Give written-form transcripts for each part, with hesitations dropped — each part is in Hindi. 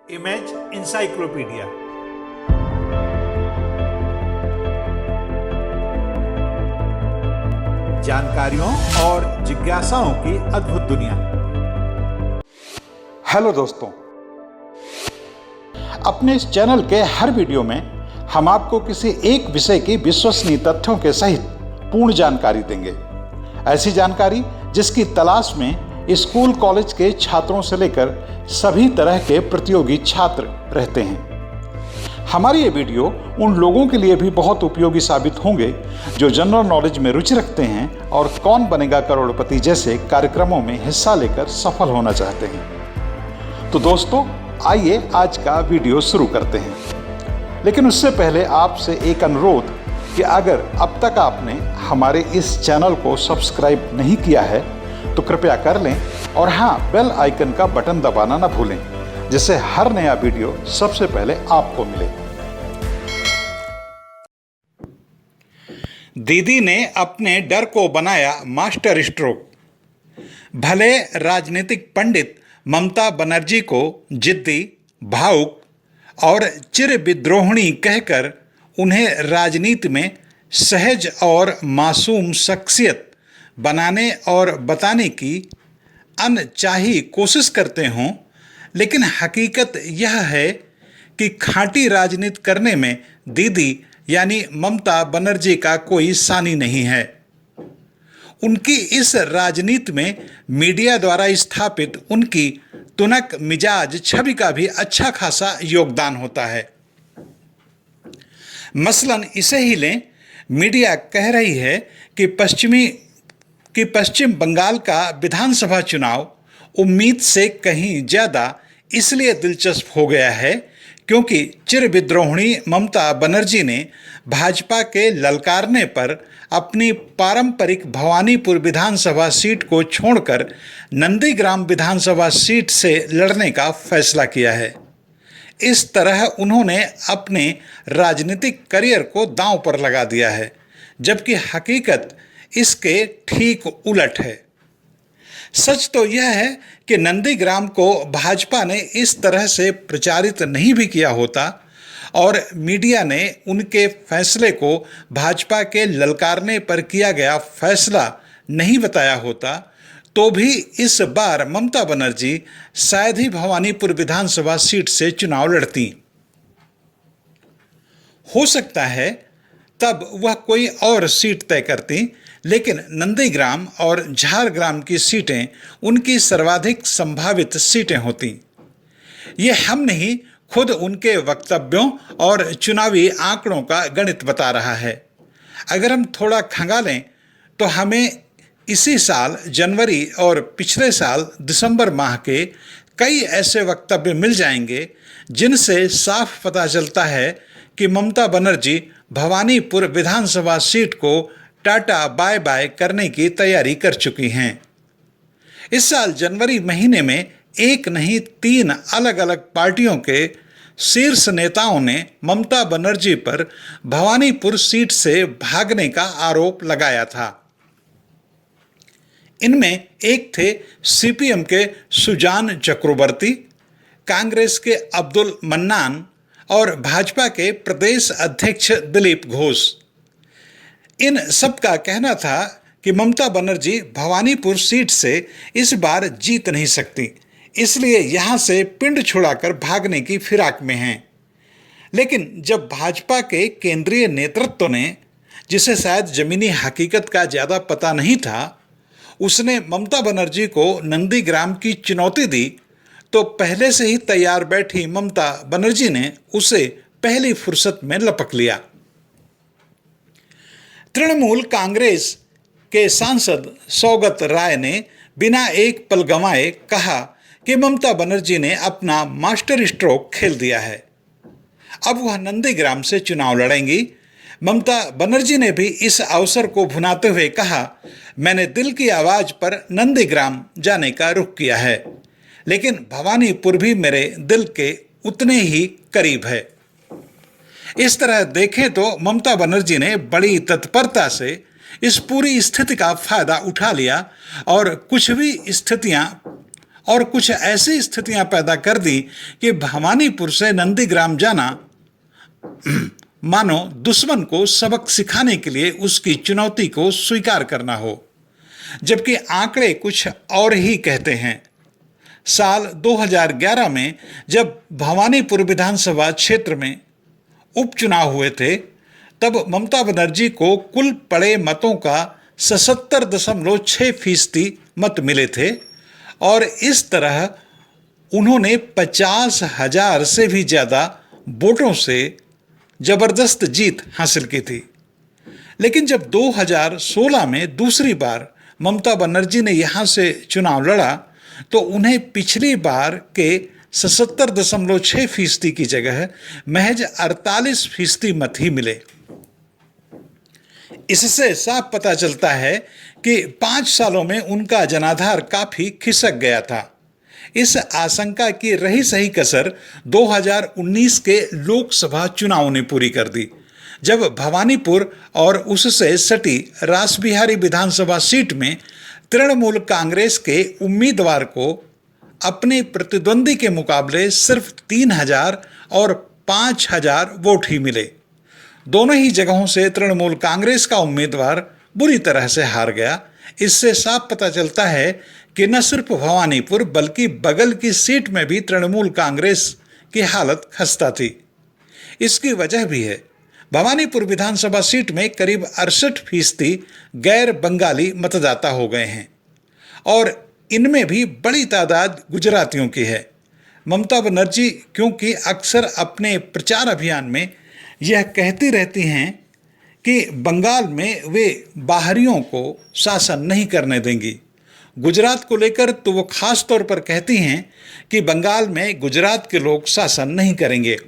Image encyclopedia. जानकारियों और जिज्ञासाओं की अद्भुत दुनिया। हेलो दोस्तों, अपने इस चैनल के हर वीडियो में हम आपको किसी एक विषय की विश्वसनीय तथ्यों के सहित पूर्ण जानकारी देंगे। ऐसी जानकारी जिसकी तलाश में स्कूल कॉलेज के छात्रों से लेकर सभी तरह के प्रतियोगी छात्र रहते हैं। हमारी ये वीडियो उन लोगों के लिए भी बहुत उपयोगी साबित होंगे जो जनरल नॉलेज में रुचि रखते हैं और कौन बनेगा करोड़पति जैसे कार्यक्रमों में हिस्सा लेकर सफल होना चाहते हैं। तो दोस्तों, आइए आज का वीडियो शुरू करते हैं। लेकिन उससे पहले आपसे एक अनुरोध कि अगर अब तक आपने हमारे इस चैनल को सब्सक्राइब नहीं किया है तो कृपया कर लें और हाँ, बेल आइकन का बटन दबाना ना भूलें, जिससे हर नया वीडियो सबसे पहले आपको मिले। दीदी ने अपने डर को बनाया मास्टर स्ट्रोक। भले राजनीतिक पंडित ममता बनर्जी को जिद्दी, भावुक और चिर विद्रोहिणी कहकर उन्हें राजनीति में सहज और मासूम शख्सियत बनाने और बताने की अनचाही कोशिश करते हों, लेकिन हकीकत यह है कि खाँटी राजनीति करने में दीदी यानी ममता बनर्जी का कोई सानी नहीं है। उनकी इस राजनीति में मीडिया द्वारा स्थापित उनकी तुनक मिजाज छवि का भी अच्छा खासा योगदान होता है। मसलन इसे ही लें, मीडिया कह रही है कि पश्चिम बंगाल का विधानसभा चुनाव उम्मीद से कहीं ज़्यादा इसलिए दिलचस्प हो गया है क्योंकि चिर विद्रोहिणी ममता बनर्जी ने भाजपा के ललकारने पर अपनी पारंपरिक भवानीपुर विधानसभा सीट को छोड़कर नंदीग्राम विधानसभा सीट से लड़ने का फैसला किया है। इस तरह उन्होंने अपने राजनीतिक करियर को दांव पर लगा दिया है, जबकि हकीकत इसके ठीक उलट है। सच तो यह है कि नंदीग्राम को भाजपा ने इस तरह से प्रचारित नहीं भी किया होता और मीडिया ने उनके फैसले को भाजपा के ललकारने पर किया गया फैसला नहीं बताया होता, तो भी इस बार ममता बनर्जी शायद ही भवानीपुर विधानसभा सीट से चुनाव लड़ती। हो सकता है तब वह कोई और सीट तय करती, लेकिन नंदीग्राम और झारग्राम की सीटें उनकी सर्वाधिक संभावित सीटें होती। ये हम नहीं, खुद उनके वक्तव्यों और चुनावी आंकड़ों का गणित बता रहा है। अगर हम थोड़ा खंगालें तो हमें इसी साल जनवरी और पिछले साल दिसंबर माह के कई ऐसे वक्तव्य मिल जाएंगे जिनसे साफ पता चलता है कि ममता बनर्जी भवानीपुर विधानसभा सीट को टाटा बाय बाय करने की तैयारी कर चुकी हैं। इस साल जनवरी महीने में एक नहीं 3 अलग अलग पार्टियों के शीर्ष नेताओं ने ममता बनर्जी पर भवानीपुर सीट से भागने का आरोप लगाया था। इनमें एक थे सीपीएम के सुजान चक्रवर्ती, कांग्रेस के अब्दुल मन्नान और भाजपा के प्रदेश अध्यक्ष दिलीप घोष। इन सब का कहना था कि ममता बनर्जी भवानीपुर सीट से इस बार जीत नहीं सकती, इसलिए यहाँ से पिंड छुड़ाकर भागने की फिराक में हैं। लेकिन जब भाजपा के केंद्रीय नेतृत्व ने, जिसे शायद जमीनी हकीकत का ज़्यादा पता नहीं था, उसने ममता बनर्जी को नंदीग्राम की चुनौती दी, तो पहले से ही तैयार बैठी ममता बनर्जी ने उसे पहली फुर्सत में लपक लिया। तृणमूल कांग्रेस के सांसद सौगत राय ने बिना एक पल गंवाए कहा कि ममता बनर्जी ने अपना मास्टर स्ट्रोक खेल दिया है, अब वह नंदीग्राम से चुनाव लड़ेंगी। ममता बनर्जी ने भी इस अवसर को भुनाते हुए कहा, मैंने दिल की आवाज़ पर नंदीग्राम जाने का रुख किया है, लेकिन भवानीपुर भी मेरे दिल के उतने ही करीब है। इस तरह देखें तो ममता बनर्जी ने बड़ी तत्परता से इस पूरी स्थिति का फायदा उठा लिया और कुछ भी स्थितियां और कुछ ऐसी स्थितियां पैदा कर दी कि भवानीपुर से नंदीग्राम जाना मानो दुश्मन को सबक सिखाने के लिए उसकी चुनौती को स्वीकार करना हो, जबकि आंकड़े कुछ और ही कहते हैं। साल 2011 में जब भवानीपुर विधानसभा क्षेत्र में उपचुनाव हुए थे, तब ममता बनर्जी को कुल पड़े मतों का 77.6% मत मिले थे और इस तरह उन्होंने 50,000 से भी ज़्यादा वोटों से जबरदस्त जीत हासिल की थी। लेकिन जब 2016 में दूसरी बार ममता बनर्जी ने यहां से चुनाव लड़ा तो उन्हें पिछली बार के 77.6% की जगह महज 48% मत ही मिले। इससे साफ पता चलता है कि 5 सालों में उनका जनाधार काफी खिसक गया था। इस आशंका की रही सही कसर 2019 के लोकसभा चुनाव ने पूरी कर दी, जब भवानीपुर और उससे सटी रासबिहारी विधानसभा सीट में तृणमूल कांग्रेस के उम्मीदवार को अपने प्रतिद्वंदी के मुकाबले सिर्फ 3,000 और 5,000 वोट ही मिले। दोनों ही जगहों से तृणमूल कांग्रेस का उम्मीदवार बुरी तरह से हार गया। इससे साफ पता चलता है कि न सिर्फ भवानीपुर बल्कि बगल की सीट में भी तृणमूल कांग्रेस की हालत खस्ता थी। इसकी वजह भी है, भवानीपुर विधानसभा सीट में करीब 68% गैर बंगाली मतदाता हो गए हैं और इनमें भी बड़ी तादाद गुजरातियों की है। ममता बनर्जी क्योंकि अक्सर अपने प्रचार अभियान में यह कहती रहती हैं कि बंगाल में वे बाहरियों को शासन नहीं करने देंगी, गुजरात को लेकर तो वो खास तौर पर कहती हैं कि बंगाल में गुजरात के लोग शासन नहीं करेंगे।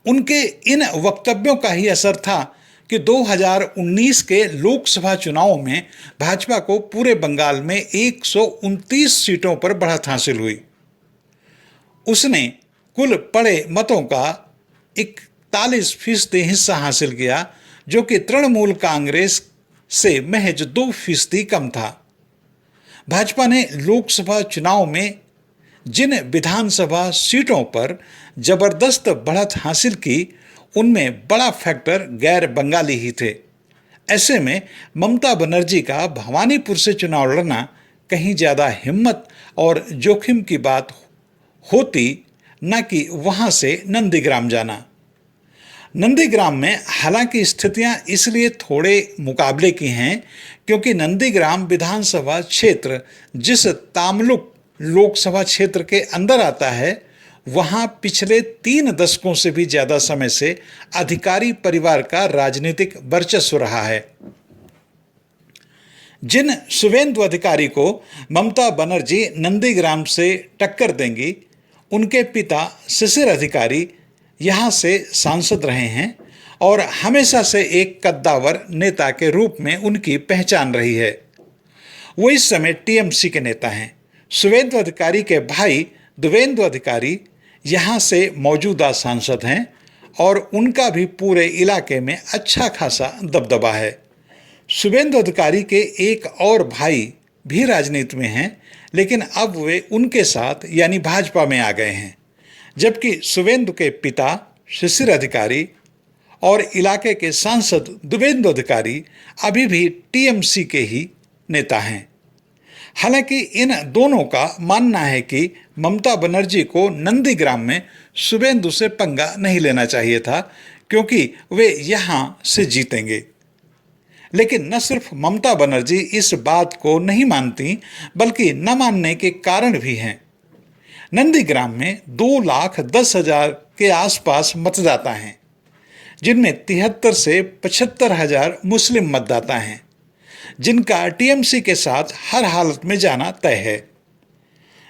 उनके इन वक्तव्यों का ही असर था कि 2019 के लोकसभा चुनाव में भाजपा को पूरे बंगाल में 129 सीटों पर बढ़त हासिल हुई। उसने कुल पड़े मतों का 41% हिस्सा हासिल किया, जो कि तृणमूल कांग्रेस से महज 2% कम था। भाजपा ने लोकसभा चुनाव में जिन विधानसभा सीटों पर जबरदस्त बढ़त हासिल की, उनमें बड़ा फैक्टर गैर बंगाली ही थे। ऐसे में ममता बनर्जी का भवानीपुर से चुनाव लड़ना कहीं ज़्यादा हिम्मत और जोखिम की बात होती, न कि वहाँ से नंदीग्राम जाना। नंदीग्राम में हालांकि स्थितियां इसलिए थोड़े मुकाबले की हैं क्योंकि नंदीग्राम विधानसभा क्षेत्र जिस तामलुक लोकसभा क्षेत्र के अंदर आता है, वहां पिछले 3 दशकों से भी ज्यादा समय से अधिकारी परिवार का राजनीतिक वर्चस्व रहा है। जिन शुभेंदु अधिकारी को ममता बनर्जी नंदीग्राम से टक्कर देंगी, उनके पिता शिशिर अधिकारी यहाँ से सांसद रहे हैं और हमेशा से एक कद्दावर नेता के रूप में उनकी पहचान रही है। वो इस समय टीएमसी के नेता हैं। शुभेंदु अधिकारी के भाई देवेंदु अधिकारी यहाँ से मौजूदा सांसद हैं और उनका भी पूरे इलाके में अच्छा खासा दबदबा है। शुभेंदु अधिकारी के एक और भाई भी राजनीति में हैं, लेकिन अब वे उनके साथ यानी भाजपा में आ गए हैं, जबकि शुभेंदु के पिता शिशिर अधिकारी और इलाके के सांसद देवेंदु अधिकारी अभी भी टीएमसी के ही नेता हैं। हालांकि इन दोनों का मानना है कि ममता बनर्जी को नंदीग्राम में शुभेंदु से पंगा नहीं लेना चाहिए था क्योंकि वे यहाँ से जीतेंगे। लेकिन न सिर्फ ममता बनर्जी इस बात को नहीं मानती, बल्कि न मानने के कारण भी हैं। नंदीग्राम में 2,10,000 के आसपास मतदाता हैं, जिनमें 73 से 75,000 मुस्लिम मतदाता हैं, जिनका टीएमसी के साथ हर हालत में जाना तय है।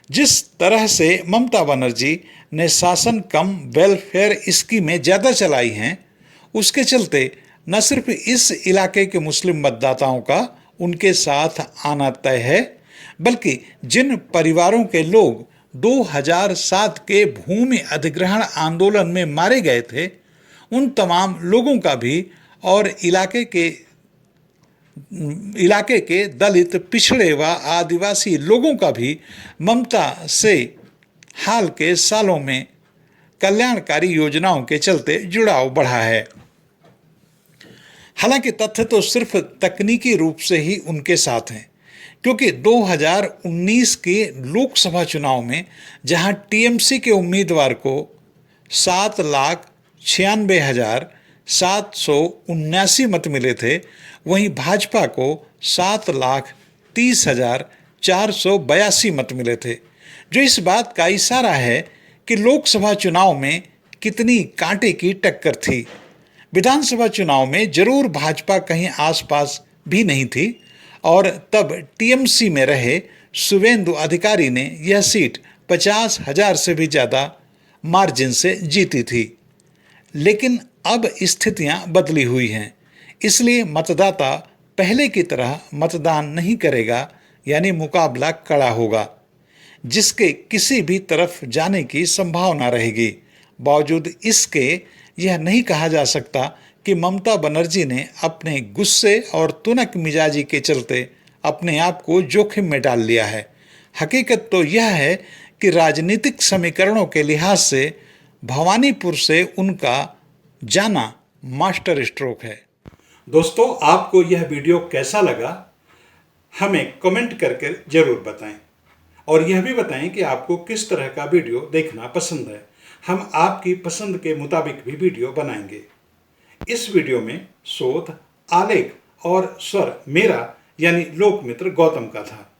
जिस तरह से ममता बनर्जी ने शासन कम वेलफेयर स्कीमें ज़्यादा चलाई हैं, उसके चलते न सिर्फ इस इलाके के मुस्लिम मतदाताओं का उनके साथ आना तय है, बल्कि जिन परिवारों के लोग 2007 के भूमि अधिग्रहण आंदोलन में मारे गए थे, उन तमाम लोगों का भी और इलाके के इलाके के दलित, पिछड़े व आदिवासी लोगों का भी ममता से हाल के सालों में कल्याणकारी योजनाओं के चलते जुड़ाव बढ़ा है। हालांकि तथ्य तो सिर्फ तकनीकी रूप से ही उनके साथ हैं, क्योंकि 2019 के लोकसभा चुनाव में जहां टीएमसी के उम्मीदवार को 7,96,779 मत मिले थे, वहीं भाजपा को 7,30,482 मत मिले थे, जो इस बात का इशारा है कि लोकसभा चुनाव में कितनी कांटे की टक्कर थी। विधानसभा चुनाव में जरूर भाजपा कहीं आसपास भी नहीं थी और तब टीएमसी में रहे शुवेंदु अधिकारी ने यह सीट 50,000 से भी ज़्यादा मार्जिन से जीती थी। लेकिन अब स्थितियां बदली हुई हैं, इसलिए मतदाता पहले की तरह मतदान नहीं करेगा, यानी मुकाबला कड़ा होगा, जिसके किसी भी तरफ जाने की संभावना रहेगी। बावजूद इसके यह नहीं कहा जा सकता कि ममता बनर्जी ने अपने गुस्से और तुनक मिजाजी के चलते अपने आप को जोखिम में डाल लिया है। हकीकत तो यह है कि राजनीतिक समीकरणों के लिहाज से भवानीपुर से उनका जाना मास्टर स्ट्रोक है। दोस्तों, आपको यह वीडियो कैसा लगा हमें कमेंट करके जरूर बताएं और यह भी बताएं कि आपको किस तरह का वीडियो देखना पसंद है। हम आपकी पसंद के मुताबिक भी वीडियो बनाएंगे। इस वीडियो में शोध, आलेख और स्वर मेरा यानी लोकमित्र गौतम का था।